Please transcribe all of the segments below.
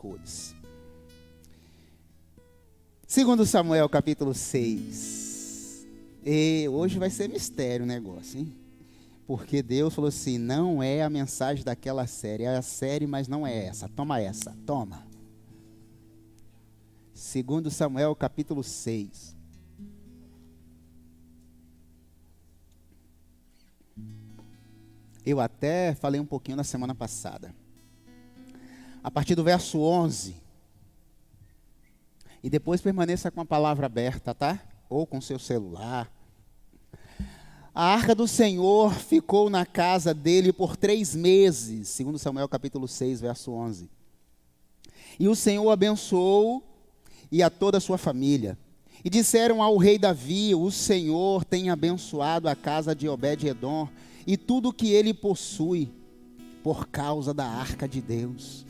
cores. Segundo Samuel, capítulo 6. E hoje vai ser mistério o negócio, hein? Porque Deus falou assim, não é a mensagem daquela série. É a série, mas não é essa. Toma essa, toma. Segundo Samuel, capítulo 6. Eu até falei um pouquinho na semana passada. A partir do verso 11. E depois permaneça com a palavra aberta, tá? Ou com seu celular. A arca do Senhor ficou na casa dele por 3 meses. Segundo Samuel capítulo 6, verso 11. E o Senhor abençoou e a toda a sua família. E disseram ao rei Davi, o Senhor tem abençoado a casa de Obed-edom e tudo o que ele possui, por causa da arca de Deus.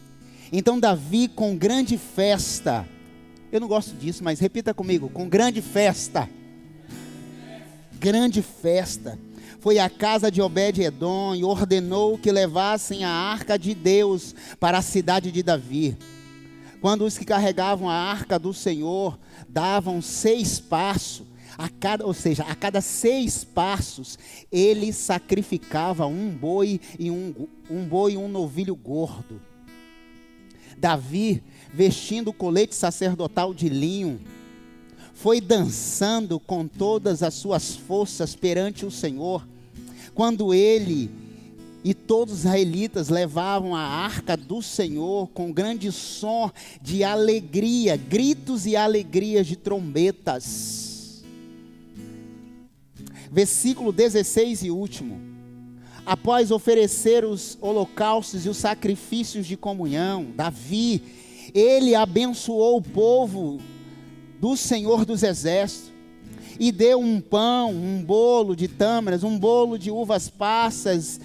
Então Davi, com grande festa, eu não gosto disso, mas repita comigo, com grande festa, foi à casa de Obed-edom e ordenou que levassem a arca de Deus para a cidade de Davi. Quando os que carregavam a arca do Senhor davam 6 passos, a cada 6 passos, ele sacrificava um boi e um novilho gordo. Davi, vestindo o colete sacerdotal de linho, foi dançando com todas as suas forças perante o Senhor, quando ele e todos os israelitas levavam a arca do Senhor com grande som de alegria, gritos e alegrias de trombetas. Versículo 16 e último. Após oferecer os holocaustos e os sacrifícios de comunhão, Davi, ele abençoou o povo do Senhor dos Exércitos, e deu um pão, um bolo de tâmaras, um bolo de uvas passas,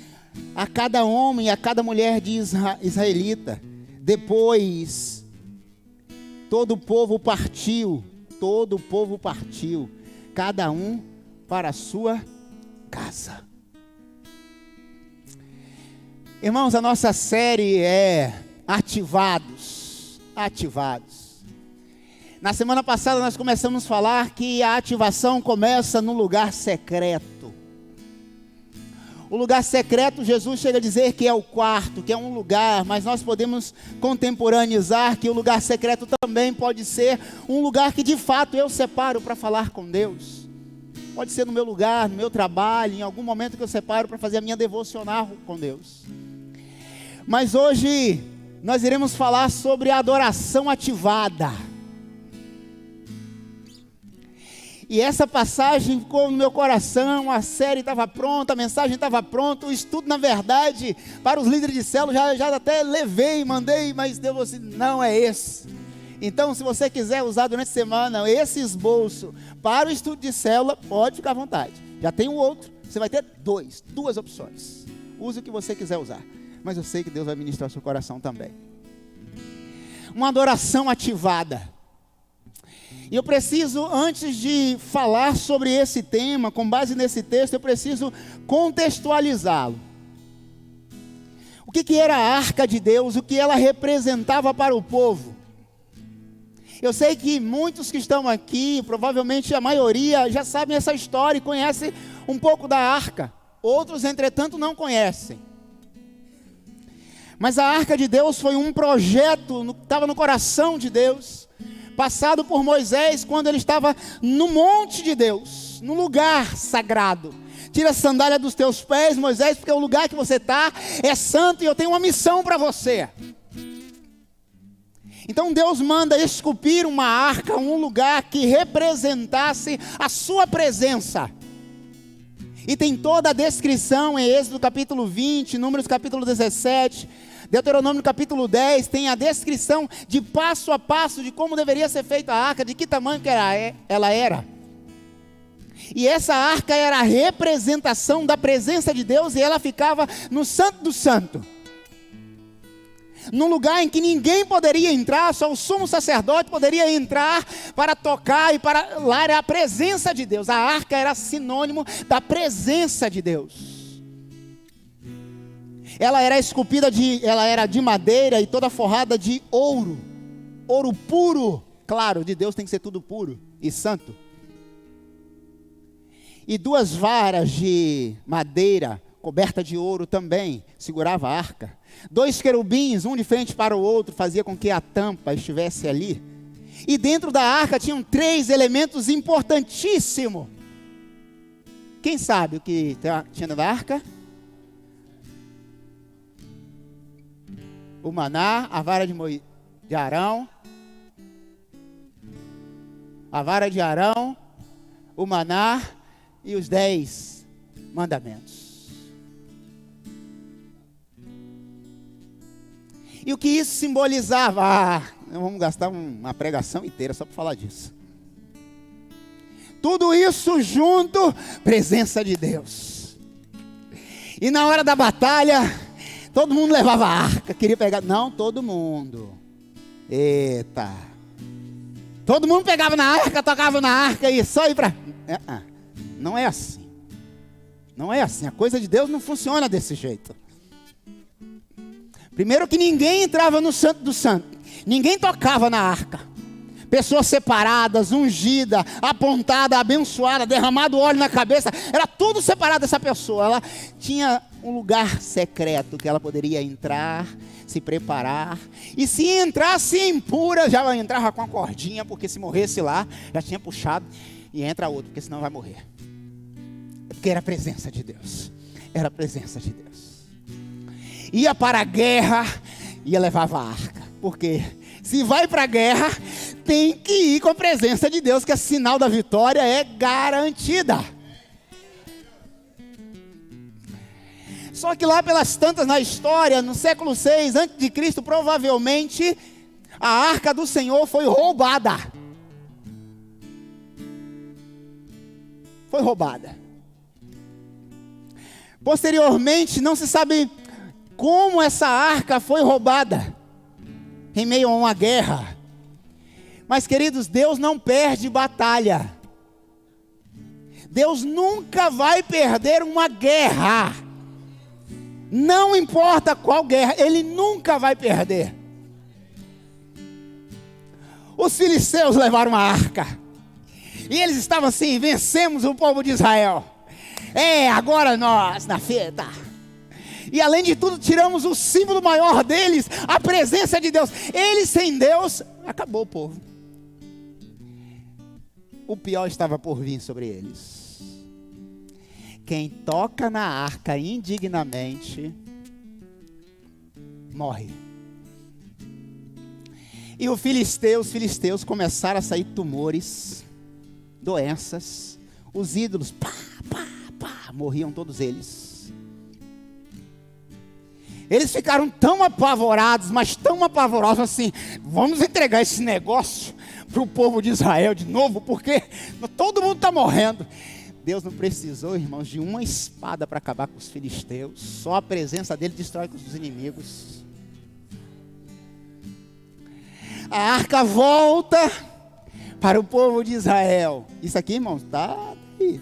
a cada homem e a cada mulher de israelita. Depois, todo o povo partiu, cada um para a sua casa. Irmãos, a nossa série é Ativados. Na semana passada nós começamos a falar que a ativação começa no lugar secreto. O lugar secreto, Jesus chega a dizer que é o quarto, que é um lugar, mas nós podemos contemporaneizar que o lugar secreto também pode ser um lugar que de fato eu separo para falar com Deus. Pode ser no meu lugar, no meu trabalho, em algum momento que eu separo para fazer a minha devocional com Deus. Mas hoje nós iremos falar sobre a adoração ativada. E essa passagem ficou no meu coração, a série estava pronta, a mensagem estava pronta, o estudo, na verdade, para os líderes de célula, já até levei, mandei, mas Deus falou assim, não é esse. Então, se você quiser usar durante a semana esse esboço para o estudo de célula, pode ficar à vontade. Já tem um outro, você vai ter duas opções. Use o que você quiser usar. Mas eu sei que Deus vai ministrar o seu coração também. Uma adoração ativada. E eu preciso, antes de falar sobre esse tema, com base nesse texto, eu preciso contextualizá-lo. O que era a arca de Deus, o que ela representava para o povo. Eu sei que muitos que estão aqui, provavelmente a maioria, já sabem essa história e conhecem um pouco da arca. Outros, entretanto, não conhecem. Mas a arca de Deus foi um projeto, estava no coração de Deus, passado por Moisés quando ele estava no monte de Deus, no lugar sagrado. Tira a sandália dos teus pés, Moisés, porque o lugar que você está é santo e eu tenho uma missão para você. Então Deus manda esculpir uma arca, um lugar que representasse a sua presença. E tem toda a descrição em Êxodo capítulo 20, Números capítulo 17, Deuteronômio capítulo 10, tem a descrição de passo a passo de como deveria ser feita a arca, de que tamanho que ela era. E essa arca era a representação da presença de Deus e ela ficava no Santo do Santo. Num lugar em que ninguém poderia entrar, só o sumo sacerdote poderia entrar para tocar, e para lá era a presença de Deus. A arca era sinônimo da presença de Deus. Ela era esculpida ela era de madeira e toda forrada de ouro. Ouro puro. Claro, de Deus tem que ser tudo puro e santo. E 2 varas de madeira coberta de ouro também segurava a arca. 2 querubins, um de frente para o outro, fazia com que a tampa estivesse ali. E dentro da arca tinham 3 elementos importantíssimos. Quem sabe o que tinha dentro da arca? O maná, a vara de Arão, a vara de Arão, o maná e os 10 mandamentos. E o que isso simbolizava? Vamos gastar uma pregação inteira só para falar disso. Tudo isso junto, presença de Deus. E na hora da batalha, todo mundo levava a arca, queria pegar. Não, todo mundo. Eita. Todo mundo pegava na arca, tocava na arca e só ir para... Não é assim. Não é assim. A coisa de Deus não funciona desse jeito. Primeiro que ninguém entrava no Santo do Santo. Ninguém tocava na arca. Pessoas separadas, ungidas, apontada, abençoada, derramado óleo na cabeça. Era tudo separado dessa pessoa. Ela tinha um lugar secreto que ela poderia entrar, se preparar. E se entrasse impura, já entrava com a cordinha, porque se morresse lá, já tinha puxado. E entra outro, porque senão vai morrer. Porque era a presença de Deus. Era a presença de Deus. Ia para a guerra, ia levava a arca. Porque se vai para a guerra, tem que ir com a presença de Deus, que é sinal da vitória, é garantida. Só que lá pelas tantas na história, no século 6 a.C., provavelmente a arca do Senhor foi roubada. Foi roubada. Posteriormente, não se sabe como essa arca foi roubada em meio a uma guerra. Mas, queridos, Deus não perde batalha. Deus nunca vai perder uma guerra. Não importa qual guerra, Ele nunca vai perder. Os filisteus levaram uma arca. E eles estavam assim: vencemos o povo de Israel. Agora nós, na fita. E além de tudo, tiramos o símbolo maior deles, a presença de Deus. Eles sem Deus, acabou o povo. O pior estava por vir sobre eles. Quem toca na arca indignamente, morre. E os filisteus começaram a sair tumores, doenças. Os ídolos, morriam todos eles. Eles ficaram tão apavorados, mas tão apavorados assim: vamos entregar esse negócio para o povo de Israel de novo, porque todo mundo está morrendo. Deus não precisou, irmãos, de uma espada para acabar com os filisteus. Só a presença dele destrói os inimigos. A arca volta para o povo de Israel. Isso aqui, irmãos, tá aí.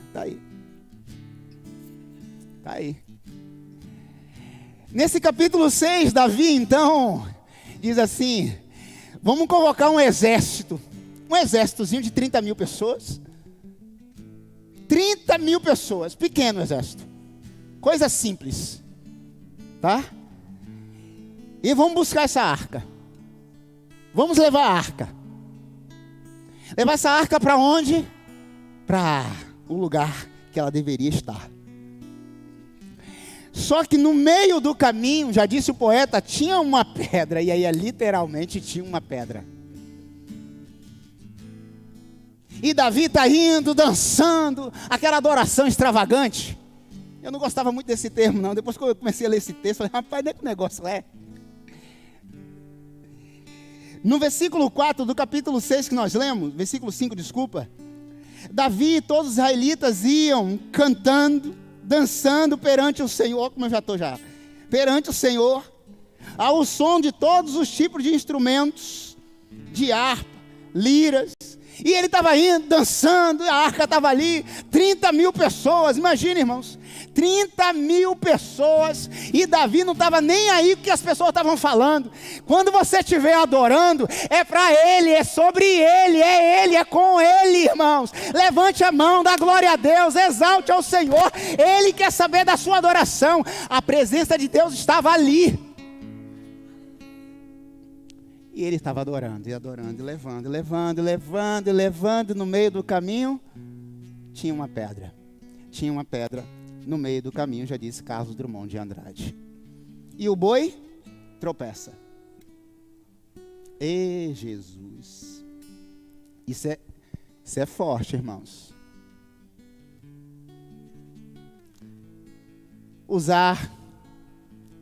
Nesse capítulo 6, Davi, então, diz assim: vamos convocar um exércitozinho de 30 mil pessoas. 30 mil pessoas, pequeno exército, coisa simples, tá? E vamos buscar essa arca. Vamos levar a arca. Levar essa arca para onde? Para o lugar que ela deveria estar. Só que no meio do caminho, já disse o poeta, tinha uma pedra. E aí literalmente tinha uma pedra. E Davi está indo, dançando, aquela adoração extravagante. Eu não gostava muito desse termo, não. Depois que eu comecei a ler esse texto, eu falei: rapaz, não é que o negócio é. No versículo 4 do capítulo 6 que nós lemos, versículo 5, desculpa. Davi e todos os israelitas iam cantando, dançando perante o Senhor, como eu já estou perante o Senhor, ao som de todos os tipos de instrumentos, de harpa, liras. E ele estava indo, dançando, a arca estava ali, 30 mil pessoas, imagina, irmãos, 30.000 pessoas, e Davi não estava nem aí com o que as pessoas estavam falando. Quando você estiver adorando, é para Ele, é sobre Ele, é com Ele, irmãos. Levante a mão, dá glória a Deus, exalte ao Senhor. Ele quer saber da sua adoração. A presença de Deus estava ali. E ele estava adorando, e adorando, e levando, no meio do caminho, tinha uma pedra. No meio do caminho, já disse Carlos Drummond de Andrade. E o boi tropeça. E Jesus. Isso é forte, irmãos. Usar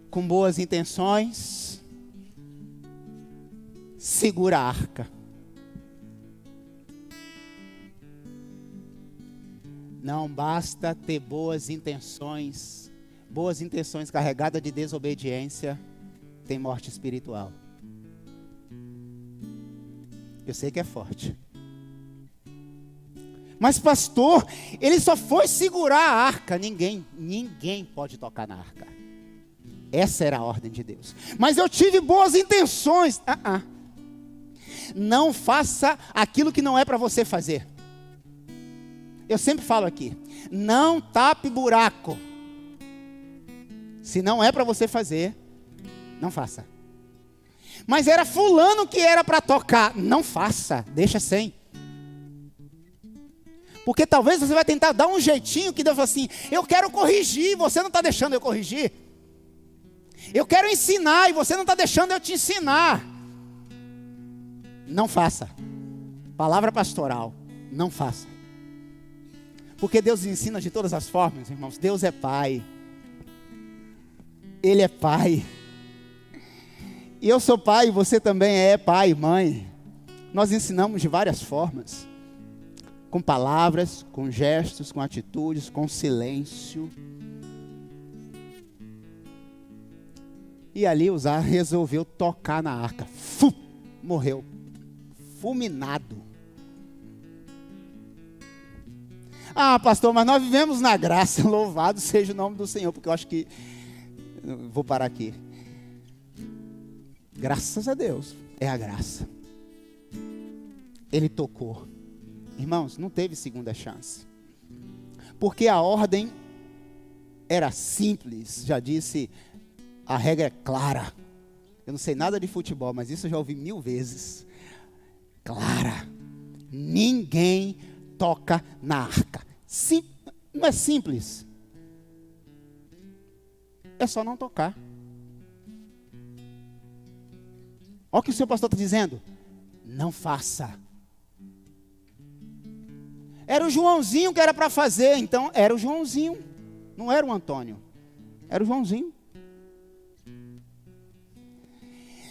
com boas intenções, segura a arca. Não basta ter boas intenções carregadas de desobediência, tem morte espiritual. Eu sei que é forte. Mas pastor, ele só foi segurar a arca, ninguém pode tocar na arca. Essa era a ordem de Deus. Mas eu tive boas intenções. Não faça aquilo que não é para você fazer. Eu sempre falo aqui, não tape buraco. Se não é para você fazer, não faça. Mas era fulano que era para tocar, não faça, deixa sem. Porque talvez você vai tentar dar um jeitinho que Deus fala assim, eu quero corrigir, você não está deixando eu corrigir. Eu quero ensinar e você não está deixando eu te ensinar. Não faça. Palavra pastoral, não faça. Porque Deus ensina de todas as formas, irmãos. Deus é Pai. Ele é Pai. E eu sou pai, e você também é pai e mãe. Nós ensinamos de várias formas. Com palavras, com gestos, com atitudes, com silêncio. E ali Uzá resolveu tocar na arca. Morreu. Fulminado. Pastor, mas nós vivemos na graça. Louvado seja o nome do Senhor. Porque eu acho que... Vou parar aqui. Graças a Deus. É a graça. Ele tocou. Irmãos, não teve segunda chance. Porque a ordem era simples. Já disse, a regra é clara. Eu não sei nada de futebol, mas isso eu já ouvi 1000 vezes. Clara. Ninguém toca na arca. Não é simples. É só não tocar. Olha o que o seu pastor está dizendo. Não faça. Era o Joãozinho que era para fazer. Então era o Joãozinho. Não era o Antônio. Era o Joãozinho.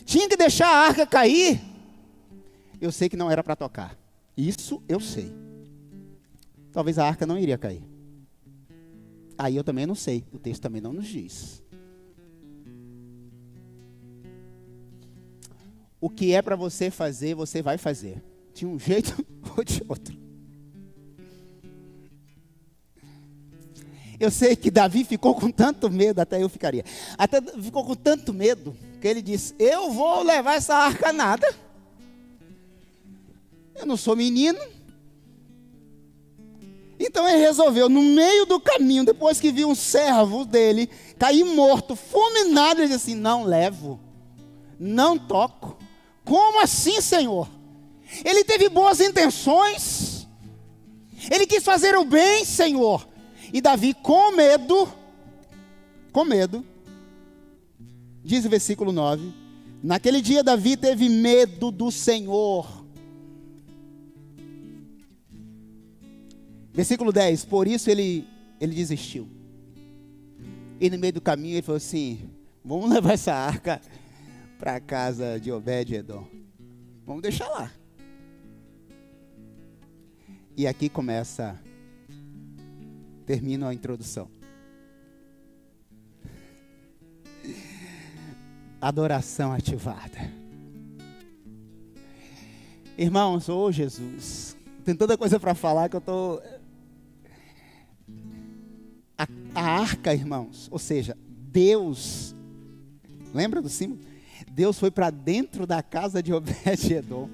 Tinha que deixar a arca cair. Eu sei que não era para tocar. Isso eu sei. Talvez a arca não iria cair. Aí eu também não sei. O texto também não nos diz. O que é para você fazer, você vai fazer. De um jeito ou de outro. Eu sei que Davi ficou com tanto medo, até eu ficaria. Até ficou com tanto medo, que ele disse, eu vou levar essa arca nada. Eu não sou menino. Então ele resolveu, no meio do caminho, depois que viu um servo dele cair morto, fulminado, ele disse assim, não levo, não toco. Como assim, Senhor? Ele teve boas intenções, ele quis fazer o bem, Senhor. E Davi, com medo, diz o versículo 9, naquele dia Davi teve medo do Senhor. Versículo 10, por isso ele desistiu. E no meio do caminho ele falou assim, vamos levar essa arca para a casa de Obed-Edom. Vamos deixar lá. E aqui termino a introdução. Adoração ativada. Irmãos, Jesus, tem tanta coisa para falar que eu estou... A arca, irmãos, ou seja, Deus, lembra do símbolo? Deus foi para dentro da casa de Obed-edom.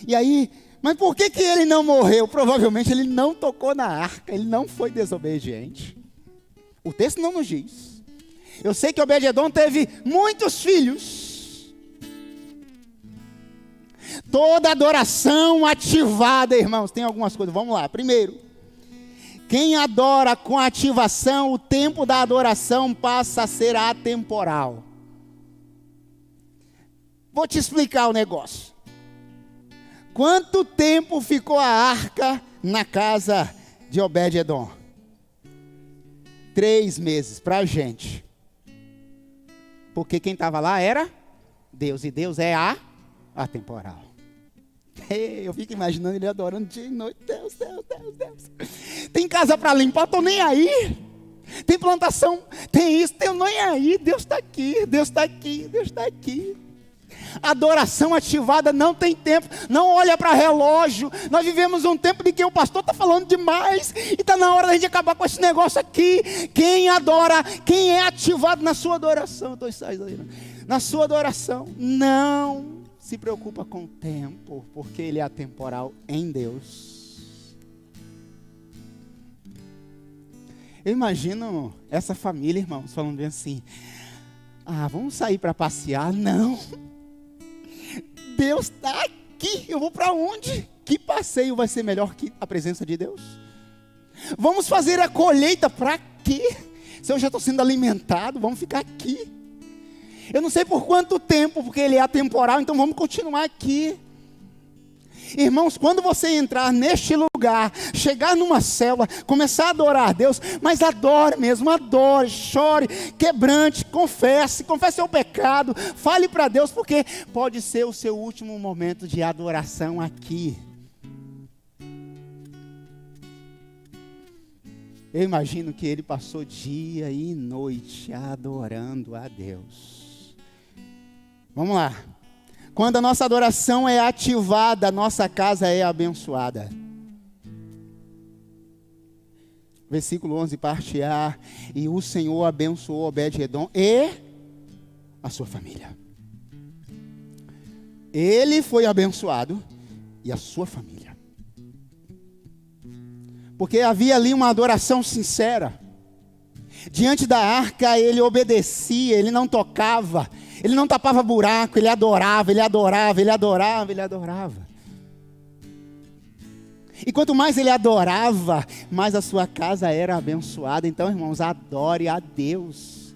E aí, mas por que ele não morreu? Provavelmente ele não tocou na arca, ele não foi desobediente. O texto não nos diz. Eu sei que Obed-edom teve muitos filhos. Toda adoração ativada, irmãos, tem algumas coisas. Vamos lá. Primeiro, quem adora com ativação, o tempo da adoração passa a ser atemporal. Vou te explicar o negócio. Quanto tempo ficou a arca na casa de Obed-edom? 3 meses para a gente. Porque quem estava lá era Deus, e Deus é atemporal. Eu fico imaginando ele adorando dia e noite. Deus, Deus, Deus, Deus. Tem casa para limpar, estou nem aí. Tem plantação, tem isso, estou nem aí. Deus está aqui, Deus está aqui, Deus está aqui. Adoração ativada não tem tempo, não olha para relógio. Nós vivemos um tempo em que o pastor está falando demais e está na hora da gente acabar com esse negócio aqui. Quem adora, quem é ativado na sua adoração, na sua adoração, não se preocupa com o tempo, porque ele é atemporal em Deus. Eu imagino essa família, irmãos, falando bem assim: vamos sair para passear? Não. Deus está aqui, eu vou para onde? Que passeio vai ser melhor que a presença de Deus? Vamos fazer a colheita para quê? Se eu já estou sendo alimentado, vamos ficar aqui. Eu não sei por quanto tempo, porque ele é atemporal, então vamos continuar aqui. Irmãos, quando você entrar neste lugar, chegar numa célula, começar a adorar a Deus, mas adore mesmo, adore, chore, quebrante, confesse seu pecado, fale para Deus, porque pode ser o seu último momento de adoração aqui. Eu imagino que ele passou dia e noite adorando a Deus. Vamos lá. Quando a nossa adoração é ativada, a nossa casa é abençoada. Versículo 11, parte A. E o Senhor abençoou Obed-edom e a sua família. Ele foi abençoado e a sua família. Porque havia ali uma adoração sincera. Diante da arca ele obedecia, ele não tocava. Ele não tapava buraco, ele adorava, ele adorava, ele adorava, ele adorava. E quanto mais ele adorava, mais a sua casa era abençoada. Então, irmãos, adore a Deus.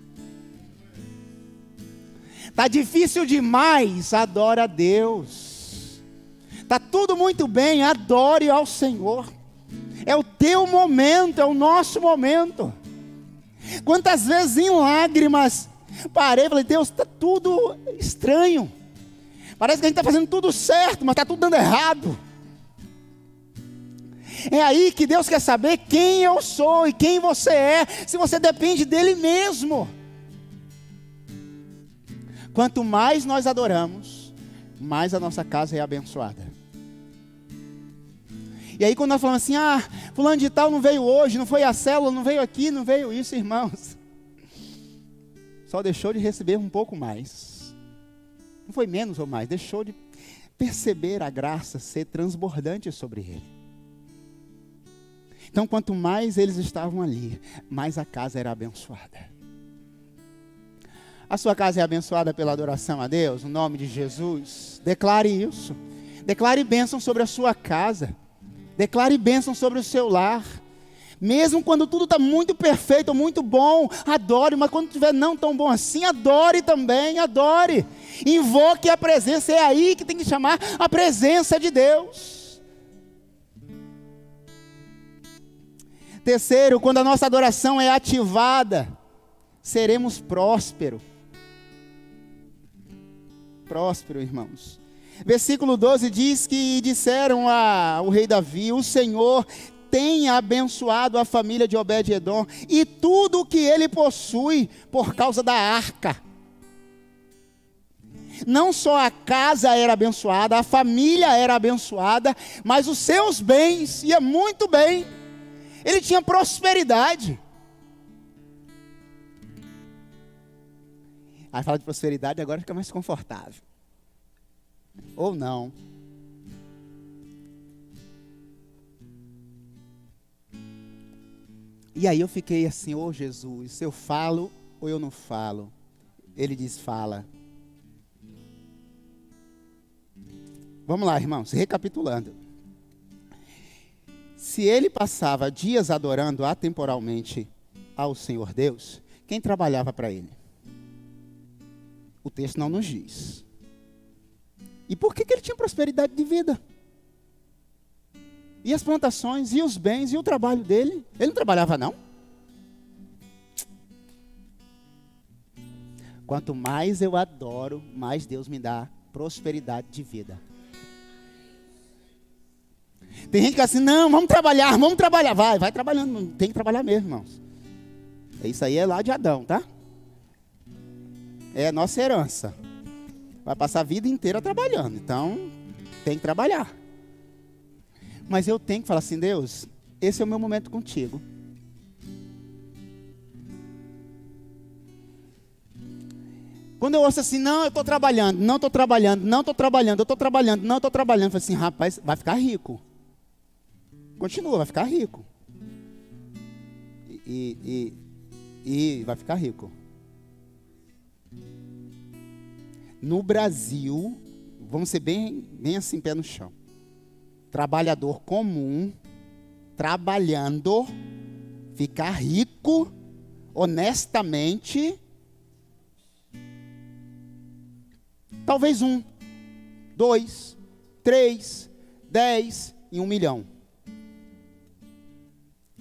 Está difícil demais, adore a Deus. Está tudo muito bem, adore ao Senhor. É o teu momento, é o nosso momento. Quantas vezes em lágrimas parei e falei: Deus, está tudo estranho. Parece que a gente está fazendo tudo certo, mas está tudo dando errado. É aí que Deus quer saber quem eu sou e quem você é, se você depende dEle mesmo. Quanto mais nós adoramos, mais a nossa casa é abençoada. E aí quando nós falamos assim: fulano de tal não veio hoje, não foi a célula, não veio aqui, não veio isso, irmãos, só deixou de receber um pouco mais. Não foi menos ou mais, deixou de perceber a graça ser transbordante sobre ele. Então, quanto mais eles estavam ali, mais a casa era abençoada. A sua casa é abençoada pela adoração a Deus, no nome de Jesus. Declare isso. Declare bênção sobre a sua casa. Declare bênção sobre o seu lar. Mesmo quando tudo está muito perfeito, muito bom, adore. Mas quando estiver não tão bom assim, adore também, adore. Invoque a presença, é aí que tem que chamar a presença de Deus. Terceiro, quando a nossa adoração é ativada, seremos prósperos. Próspero, irmãos. Versículo 12 diz que disseram ao rei Davi: o Senhor tem abençoado a família de Obed-edom e tudo o que ele possui por causa da arca. Não só a casa era abençoada, a família era abençoada, mas os seus bens ia muito bem. Ele tinha prosperidade. Aí fala de prosperidade, agora fica mais confortável. Ou não. E aí eu fiquei assim, ô Jesus, eu falo ou eu não falo? Ele diz, fala. Vamos lá, irmãos, recapitulando. Se ele passava dias adorando atemporalmente ao Senhor Deus, quem trabalhava para ele? O texto não nos diz. E por que ele tinha prosperidade de vida? E as plantações, e os bens, e o trabalho dele? Ele não trabalhava, não? Quanto mais eu adoro, mais Deus me dá prosperidade de vida. Tem gente que assim, não, vamos trabalhar. Vai trabalhando, tem que trabalhar mesmo, irmãos. Isso aí é lá de Adão, tá? É a nossa herança. Vai passar a vida inteira trabalhando, então tem que trabalhar. Mas eu tenho que falar assim, Deus, esse é o meu momento contigo. Quando eu ouço assim, não, eu estou trabalhando, não estou trabalhando, não estou trabalhando, eu estou trabalhando, não estou trabalhando, eu falo assim, rapaz, vai ficar rico. Continua, vai ficar rico. E vai ficar rico. No Brasil, vamos ser bem assim, pé no chão. Trabalhador comum, trabalhando, ficar rico, honestamente, talvez 1, 2, 3, 10 e 1 milhão.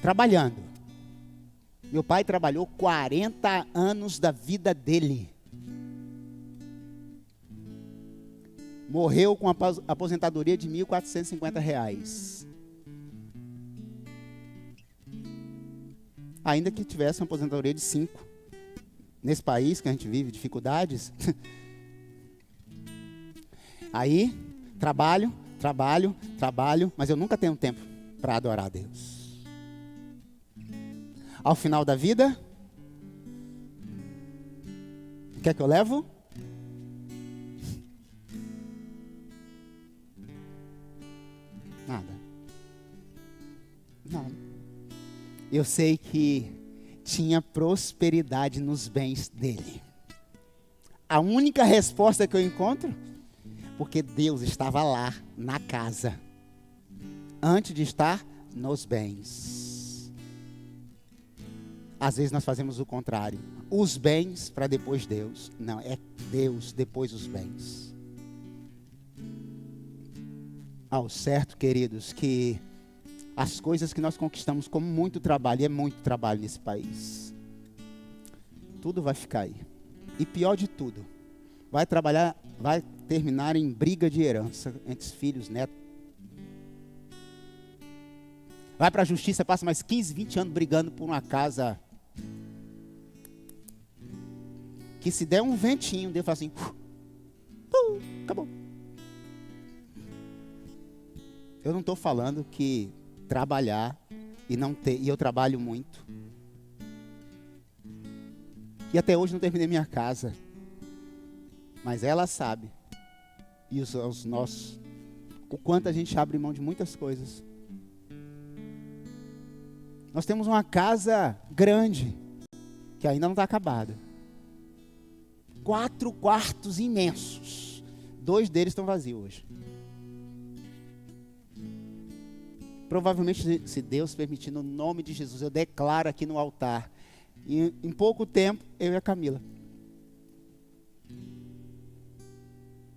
Trabalhando. Meu pai trabalhou 40 anos da vida dele. Morreu com a aposentadoria de R$ 1.450. Ainda que tivesse uma aposentadoria de 5. Nesse país que a gente vive dificuldades. Aí, trabalho, mas eu nunca tenho tempo para adorar a Deus. Ao final da vida, o que é que eu levo? Nada. Eu sei que tinha prosperidade nos bens dele. A única resposta que eu encontro, porque Deus estava lá na casa, antes de estar nos bens. Às vezes nós fazemos o contrário. Os bens para depois Deus. Não, é Deus depois os bens. Ao certo, queridos, que as coisas que nós conquistamos com muito trabalho, e é muito trabalho nesse país, tudo vai ficar aí. E pior de tudo, vai terminar em briga de herança entre os filhos, netos. Vai para a justiça, passa mais 15, 20 anos brigando por uma casa que se der um ventinho, Deus fala assim, acabou. Eu não estou falando que trabalhar e não ter, e eu trabalho muito. E até hoje não terminei minha casa. Mas ela sabe, e os nossos, o quanto a gente abre mão de muitas coisas. Nós temos uma casa grande, que ainda não está acabada. 4 quartos imensos. 2 deles estão vazios hoje. Provavelmente, se Deus permitir, no nome de Jesus, eu declaro aqui no altar. E em pouco tempo, eu e a Camila.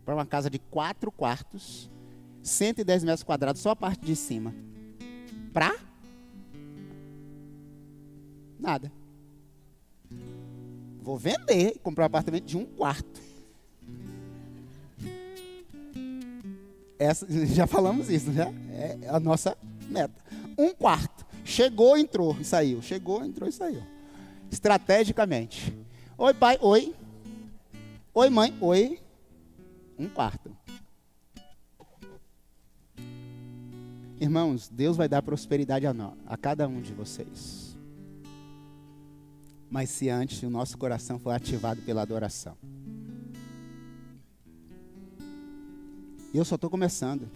Para uma casa de 4 quartos, 110 metros quadrados, só a parte de cima. Para? Nada. Vou vender e comprar um apartamento de 1 quarto. Já falamos isso, já? É a nossa meta. 1 quarto. Chegou, entrou e saiu. Chegou, entrou e saiu. Estrategicamente. Oi, pai. Oi. Oi, mãe. Oi. 1 quarto. Irmãos, Deus vai dar prosperidade a cada um de vocês. Mas se antes o nosso coração for ativado pela adoração. E eu só estou começando.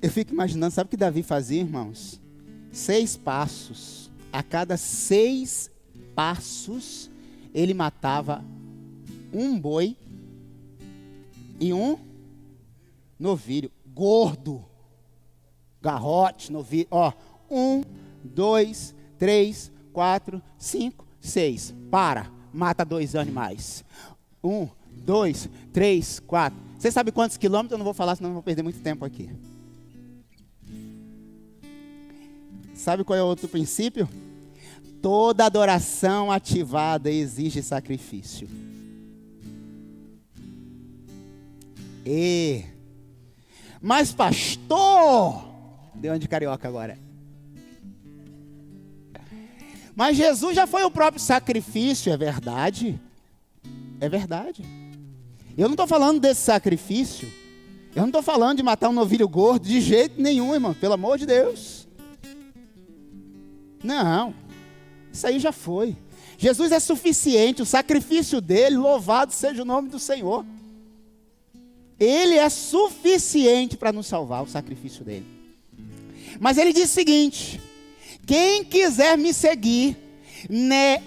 Eu fico imaginando, sabe o que Davi fazia, irmãos? 6 passos. A cada 6 passos, ele matava um boi e um novilho. Gordo. Garrote, novilho. Ó, 1, 2, 3, 4, 5, 6. Para. Mata 2 animais. 1, 2, 3, 4. Você sabe quantos quilômetros? Eu não vou falar, senão eu vou perder muito tempo aqui. Sabe qual é o outro princípio? Toda adoração ativada exige sacrifício. Mas pastor, deu uma de carioca agora. Mas Jesus já foi o próprio sacrifício, é verdade? É verdade. Eu não estou falando desse sacrifício. Eu não estou falando de matar um novilho gordo de jeito nenhum, irmão, pelo amor de Deus. Não, isso aí já foi. Jesus é suficiente, o sacrifício dele, louvado seja o nome do Senhor. Ele é suficiente para nos salvar, o sacrifício dele. Mas ele diz o seguinte: quem quiser me seguir,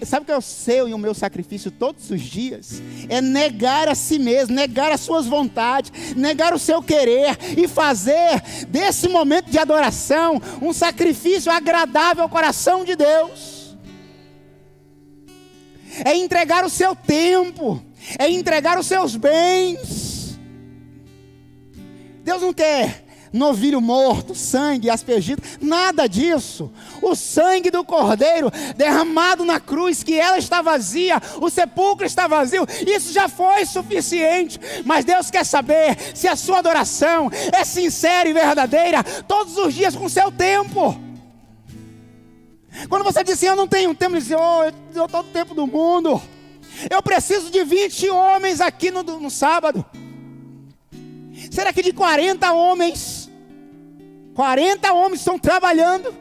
sabe o que é o seu e o meu sacrifício todos os dias? É negar a si mesmo, negar as suas vontades, negar o seu querer e fazer desse momento de adoração um sacrifício agradável ao coração de Deus. É entregar o seu tempo, é entregar os seus bens. Deus não quer novilho morto, sangue aspergido, nada disso. O sangue do Cordeiro derramado na cruz, que ela está vazia, o sepulcro está vazio, isso já foi suficiente. Mas Deus quer saber se a sua adoração é sincera e verdadeira, todos os dias com o seu tempo. Quando você diz assim, eu não tenho tempo, ele diz, eu dou todo o tempo do mundo, eu preciso de 20 homens aqui no sábado. Será que de 40 homens estão trabalhando?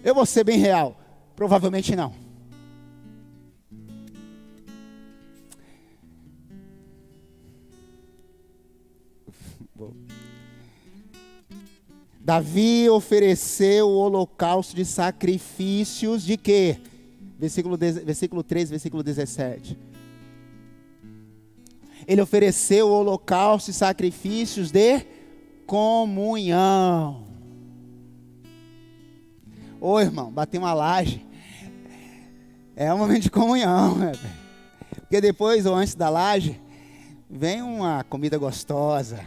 Eu vou ser bem real, provavelmente não. Davi ofereceu o holocausto de sacrifícios de quê? Versículo 3, versículo 17. Ele ofereceu o holocausto e sacrifícios de comunhão. Ô irmão, bater uma laje é um momento de comunhão, né? Porque depois ou antes da laje vem uma comida gostosa.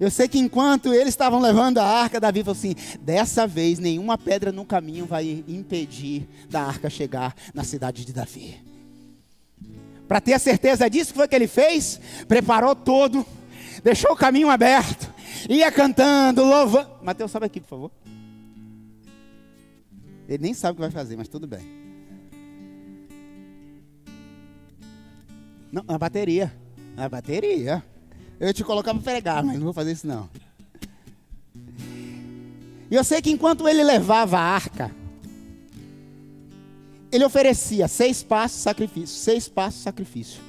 Eu sei que enquanto eles estavam levando a arca, Davi falou assim, dessa vez nenhuma pedra no caminho vai impedir da arca chegar na cidade de Davi. Para ter a certeza disso, o que foi que ele fez? Preparou tudo, deixou o caminho aberto, ia cantando, louvando. Mateus, sobe aqui, por favor. Ele nem sabe o que vai fazer, mas tudo bem. Não, na bateria. Na bateria. Eu ia te colocar para pregar, mas não vou fazer isso não. E eu sei que enquanto ele levava a arca, ele oferecia 6 passos sacrifício, 6 passos sacrifício.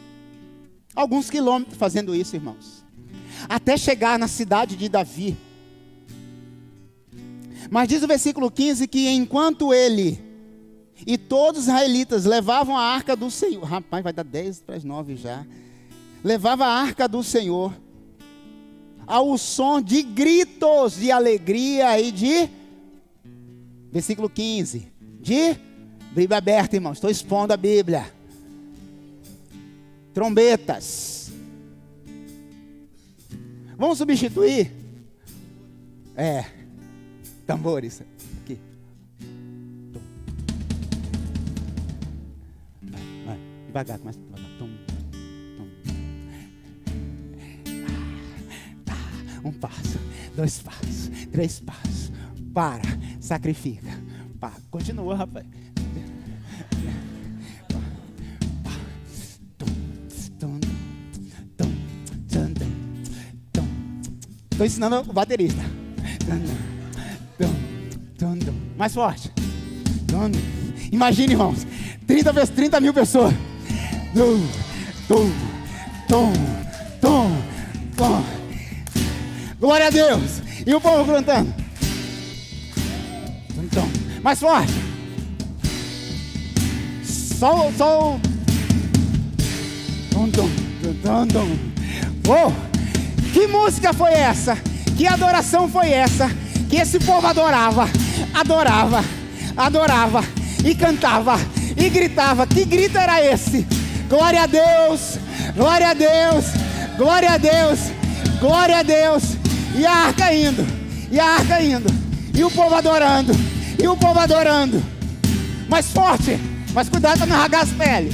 Alguns quilômetros fazendo isso, irmãos. Até chegar na cidade de Davi. Mas diz o versículo 15 que enquanto ele e todos os israelitas levavam a arca do Senhor. Rapaz, vai dar 10 para as 9 já. Levava a arca do Senhor ao som de gritos de alegria e de, versículo 15, de, Bíblia aberta, irmão, estou expondo a Bíblia, trombetas. Vamos substituir? Tambores, aqui. Vai, devagar, começa devagar. Um passo, 2 passos, 3 passos. Para, sacrifica. Para. Continua, rapaz. Estou ensinando o baterista. Mais forte. Imagine, irmãos, 30 mil pessoas. Glória a Deus. E o povo cantando. Mais forte. Sol. Oh, que música foi essa? Que adoração foi essa? Que esse povo adorava e cantava e gritava. Que grito era esse? Glória a Deus, glória a Deus, glória a Deus, glória a Deus. E a arca indo, e o povo adorando, mais forte, mas cuidado para não rasgar as peles.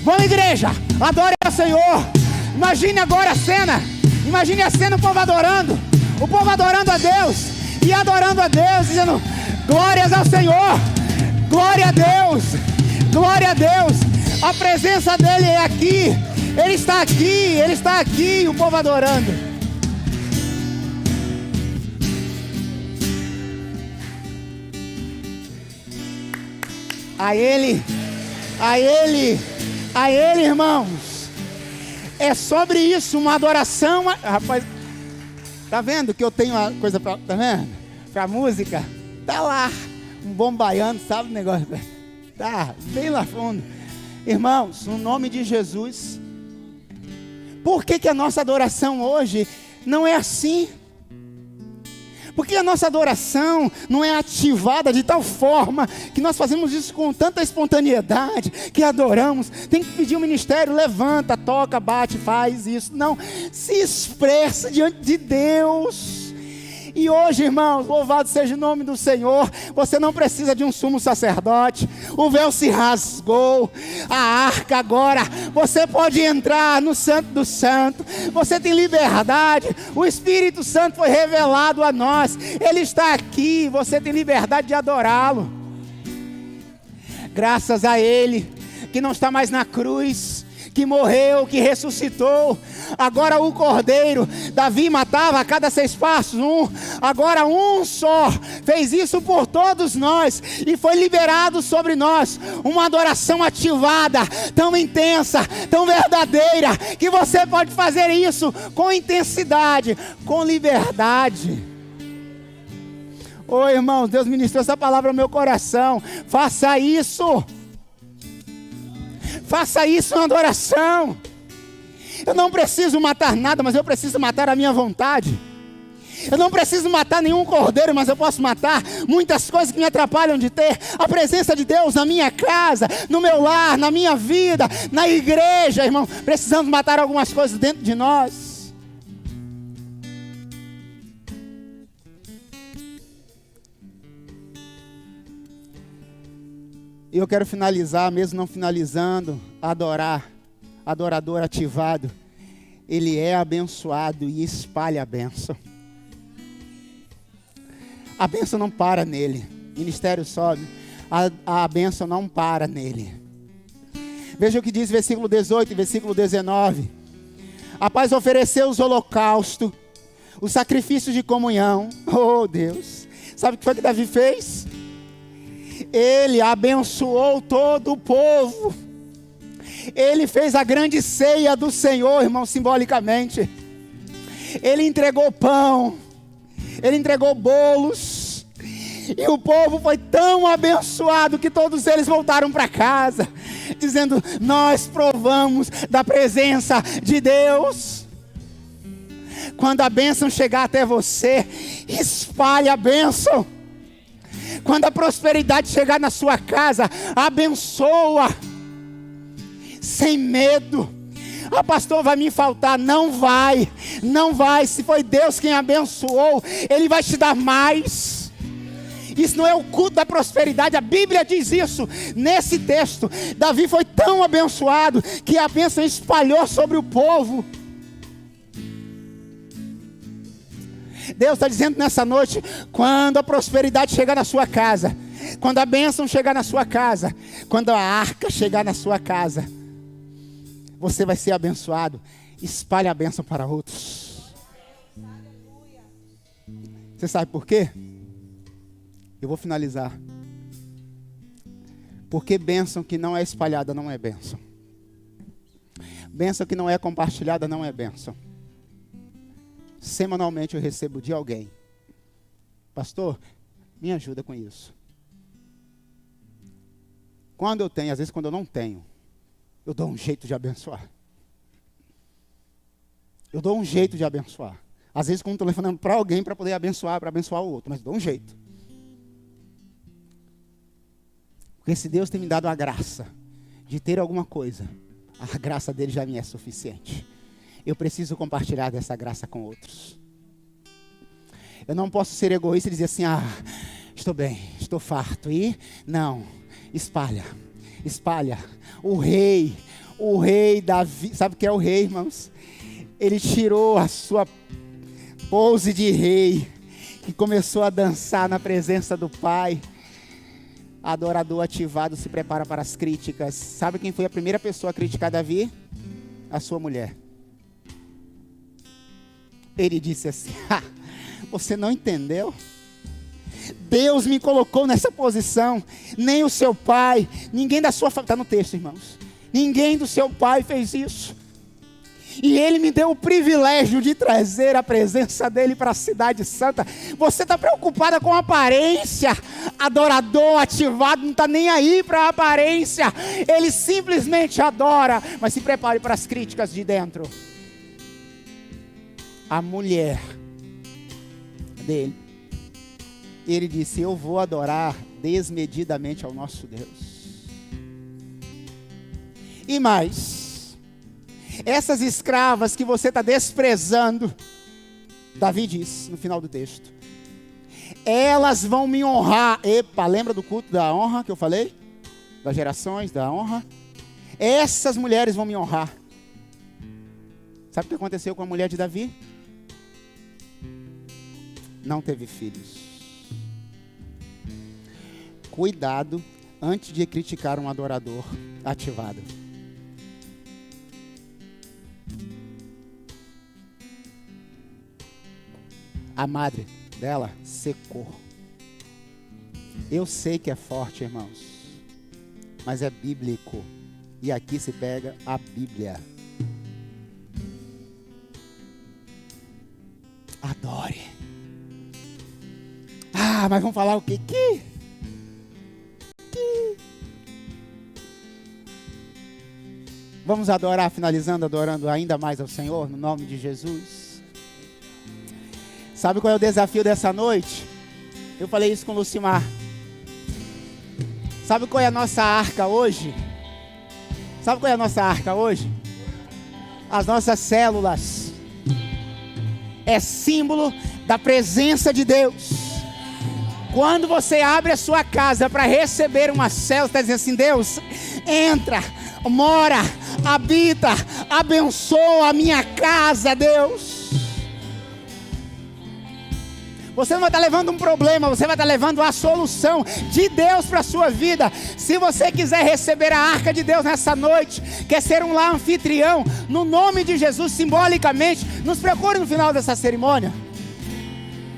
Vamos, igreja, adore ao Senhor. Imagine agora a cena, o povo adorando a Deus, e adorando a Deus, dizendo: glórias ao Senhor, glória a Deus, glória a Deus. A presença dele é aqui, ele está aqui, e o povo adorando. A ele, irmãos. É sobre isso, uma adoração. Rapaz, tá vendo que eu tenho uma coisa pra, tá vendo? Pra música, tá lá, um bom baiano, sabe o negócio? Tá, bem lá fundo. Irmãos, no nome de Jesus. Por que a nossa adoração hoje não é assim? Porque a nossa adoração não é ativada de tal forma que nós fazemos isso com tanta espontaneidade, que adoramos. Tem que pedir o ministério, levanta, toca, bate, faz isso. Não, se expressa diante de Deus. E hoje, irmãos, louvado seja o nome do Senhor, você não precisa de um sumo sacerdote, o véu se rasgou, a arca agora, você pode entrar no Santo do Santo, você tem liberdade, o Espírito Santo foi revelado a nós, Ele está aqui, você tem liberdade de adorá-lo. Graças a Ele, que não está mais na cruz, que morreu, que ressuscitou. Agora o Cordeiro, Davi matava a cada 6 passos um, agora um só fez isso por todos nós, e foi liberado sobre nós uma adoração ativada, tão intensa, tão verdadeira, que você pode fazer isso com intensidade, com liberdade. Ô irmãos, Deus ministrou essa palavra ao meu coração. Faça isso na adoração. Eu não preciso matar nada, mas eu preciso matar a minha vontade. Eu não preciso matar nenhum cordeiro, mas eu posso matar muitas coisas que me atrapalham de ter a presença de Deus na minha casa, no meu lar, na minha vida, na igreja, irmão. Precisamos matar algumas coisas dentro de nós. E eu quero finalizar, mesmo não finalizando, adorador ativado, ele é abençoado e espalha a bênção. A bênção não para nele, ministério sobe, a bênção não para nele. Veja o que diz versículo 18 e versículo 19. Após oferecer os holocaustos, os sacrifícios de comunhão, oh Deus, sabe o que foi que Davi fez? Ele abençoou todo o povo. Ele fez a grande ceia do Senhor, irmão, simbolicamente. Ele entregou pão, ele entregou bolos, e o povo foi tão abençoado que todos eles voltaram para casa, dizendo: nós provamos da presença de Deus. Quando a bênção chegar até você, espalhe a bênção. Quando a prosperidade chegar na sua casa, abençoa, sem medo. Ah, pastor, vai me faltar? Não vai. Se foi Deus quem abençoou, Ele vai te dar mais. Isso não é o culto da prosperidade, a Bíblia diz isso nesse texto. Davi foi tão abençoado que a bênção espalhou sobre o povo. Deus está dizendo nessa noite: quando a prosperidade chegar na sua casa, quando a bênção chegar na sua casa, quando a arca chegar na sua casa, você vai ser abençoado espalhe a bênção para outros. Você sabe por quê? Eu vou finalizar. Porque bênção que não é espalhada não é bênção. Bênção que não é compartilhada não é bênção. Semanalmente eu recebo de alguém: pastor, me ajuda com isso. Quando eu tenho, às vezes quando eu não tenho, eu dou um jeito de abençoar. Eu dou um jeito de abençoar. Às vezes quando estou telefonando para alguém para poder abençoar, para abençoar o outro, mas dou um jeito. Porque se Deus tem me dado a graça de ter alguma coisa, a graça dele já me é suficiente. Eu preciso compartilhar dessa graça com outros. Eu não posso ser egoísta e dizer assim: estou bem, estou farto. E não, espalha. O rei Davi, sabe o que é o rei, irmãos? Ele tirou a sua pose de rei e começou a dançar na presença do Pai. Adorador ativado se prepara para as críticas. Sabe quem foi a primeira pessoa a criticar Davi? A sua mulher. Ele disse assim: você não entendeu? Deus me colocou nessa posição. Nem o seu pai, ninguém da sua família, está no texto, irmãos, ninguém do seu pai fez isso. E ele me deu o privilégio de trazer a presença dele para a cidade santa. Você está preocupada com a aparência? Adorador ativado não está nem aí para a aparência. Ele simplesmente adora. Mas se prepare para as críticas de dentro. A mulher dele, ele disse: eu vou adorar desmedidamente ao nosso Deus. E mais, essas escravas que você está desprezando, Davi diz no final do texto, elas vão me honrar. Epa, lembra do culto da honra que eu falei? Das gerações da honra? Essas mulheres vão me honrar. Sabe o que aconteceu com a mulher de Davi? Não teve filhos. Cuidado antes de criticar um adorador ativado. A madre dela secou. Eu sei que é forte, irmãos, mas é bíblico. E aqui se pega a Bíblia. Adore. Mas vamos falar o quê? Que? Vamos adorar, finalizando, adorando ainda mais ao Senhor, no nome de Jesus. Sabe qual é o desafio dessa noite? Eu falei isso com o Lucimar. Sabe qual é a nossa arca hoje? Sabe qual é a nossa arca hoje? As nossas células. É símbolo da presença de Deus. Quando você abre a sua casa para receber uma célula, está dizendo assim: Deus, entra, mora, habita, abençoa a minha casa, Deus. Você não vai estar levando um problema, você vai estar levando a solução de Deus para a sua vida. Se você quiser receber a arca de Deus nessa noite, quer ser um lá anfitrião, no nome de Jesus, simbolicamente, nos procure no final dessa cerimônia.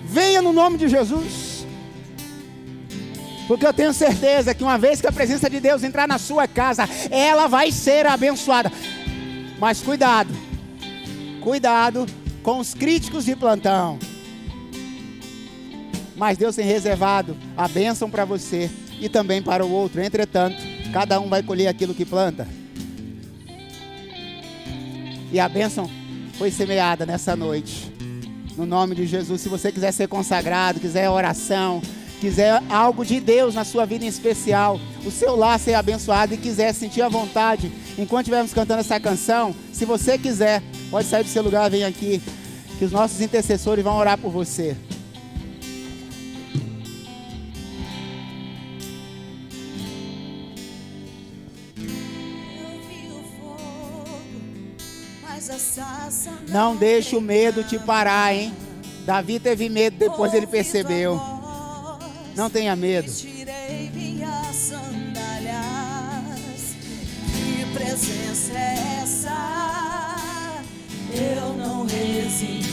Venha no nome de Jesus. Porque eu tenho certeza que uma vez que a presença de Deus entrar na sua casa, ela vai ser abençoada. Mas cuidado com os críticos de plantão. Mas Deus tem reservado a bênção para você e também para o outro. Entretanto, cada um vai colher aquilo que planta. E a bênção foi semeada nessa noite. No nome de Jesus, se você quiser ser consagrado, quiser oração, quiser algo de Deus na sua vida em especial, o seu lar ser abençoado e quiser sentir a vontade, enquanto estivermos cantando essa canção, se você quiser, pode sair do seu lugar, vem aqui, que os nossos intercessores vão orar por você. Não deixe o medo te parar, hein? Davi teve medo, depois ele percebeu. Não tenha medo. Tirei minhas sandálias. Que presença é essa? eu não resisti.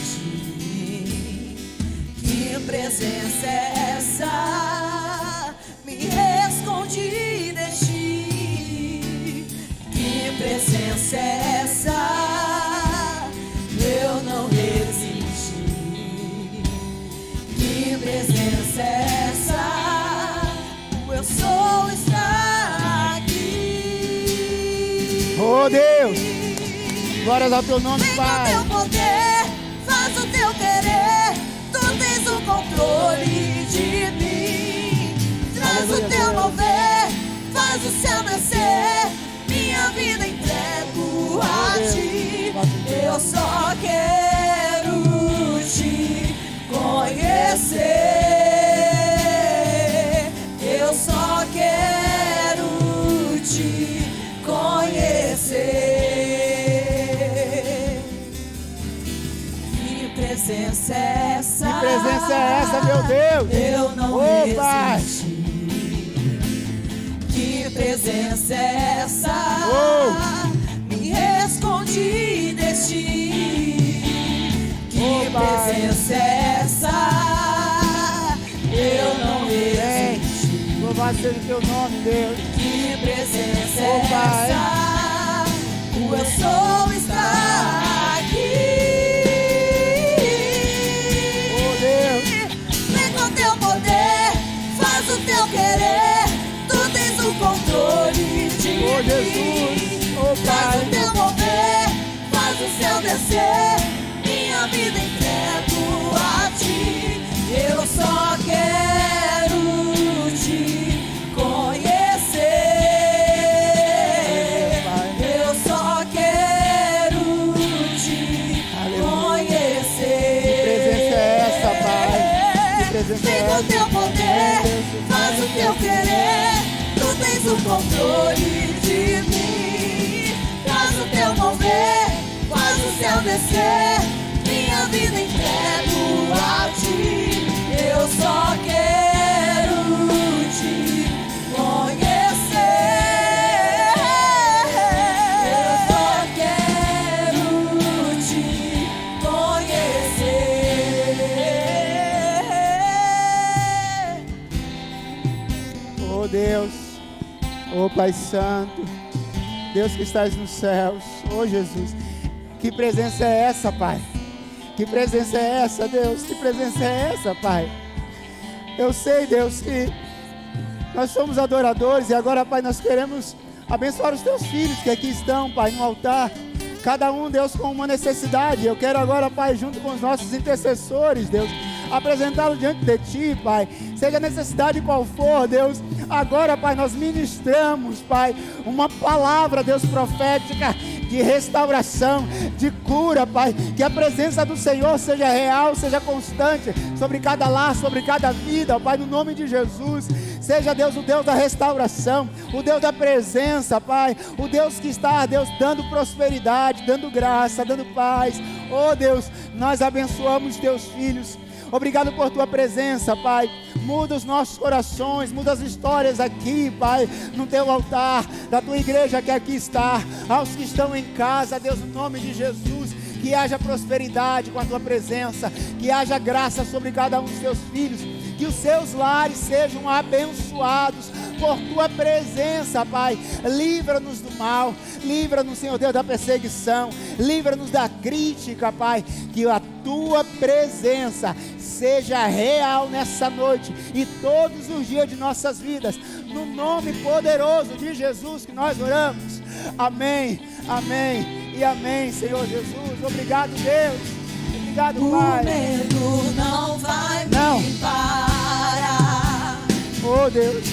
Que presença é essa? Me escondi de ti. Que presença é essa? Eu não resisti. Que presença é essa? O eu sou está aqui. Oh Deus, glórias ao teu nome, Vem Pai. com teu poder, faz o teu querer. Tu tens o controle de mim. Traz o teu mover, faz o céu descer. Minha vida entrego a ti. Eu só quero te conhecer. Eu só quero te conhecer. Que presença é essa? Que presença é essa, meu Deus? Eu não Pai. resisti. Que presença é essa? Me escondi de ti. Que presença é essa? Eu não resisti. Louvado seja o teu nome, Deus. Que presença é Pai. essa? O eu sou está aqui. Oh Deus, Vem com teu poder, faz o teu querer. Tu tens o controle de oh mim. Jesus, oh Faz o Pai. teu mover, faz o céu descer. Minha vida entrego a ti. Eu só quero te conhecer. Eu só quero te conhecer. Que presença é essa, Pai? Que presença é Vem com essa? teu poder, faz o teu querer. Tu tens o controle de mim. Faz o teu mover, faz o céu descer. Minha vida entrego a ti. Eu só quero te conhecer. Eu só quero te conhecer. Oh Deus, oh Pai Santo, Deus que estás nos céus, oh Jesus, que presença é essa, Pai? Que presença é essa, Deus? Que presença é essa, Pai? Eu sei, Deus, que nós somos adoradores e agora, Pai, nós queremos abençoar os teus filhos que aqui estão, Pai, no altar. Cada um, Deus, com uma necessidade. Eu quero agora, Pai, junto com os nossos intercessores, Deus, apresentá-lo diante de Ti, Pai. Seja a necessidade qual for, Deus. Agora, Pai, nós ministramos, Pai, uma palavra, Deus, profética de restauração, de cura, Pai. Que a presença do Senhor seja real, seja constante sobre cada lar, sobre cada vida, Pai, no nome de Jesus. Seja, Deus, o Deus da restauração, o Deus da presença, Pai. O Deus que está, Deus, dando prosperidade, dando graça, dando paz. Oh, Deus, nós abençoamos Teus filhos. Obrigado por Tua presença, Pai. Muda os nossos corações, muda as histórias aqui, Pai, no Teu altar, da Tua igreja que aqui está. Aos que estão em casa, Deus, no nome de Jesus, que haja prosperidade com a Tua presença, que haja graça sobre cada um dos Teus filhos, que os seus lares sejam abençoados por Tua presença, Pai. Livra-nos do mal, livra-nos, Senhor Deus, da perseguição, livra-nos da crítica, Pai. Que a Tua presença seja real nessa noite e todos os dias de nossas vidas, no nome poderoso de Jesus que nós oramos. Amém, amém e amém, Senhor Jesus. Obrigado, Deus. Obrigado, Pai. O medo não vai Não. me parar. Oh, Deus.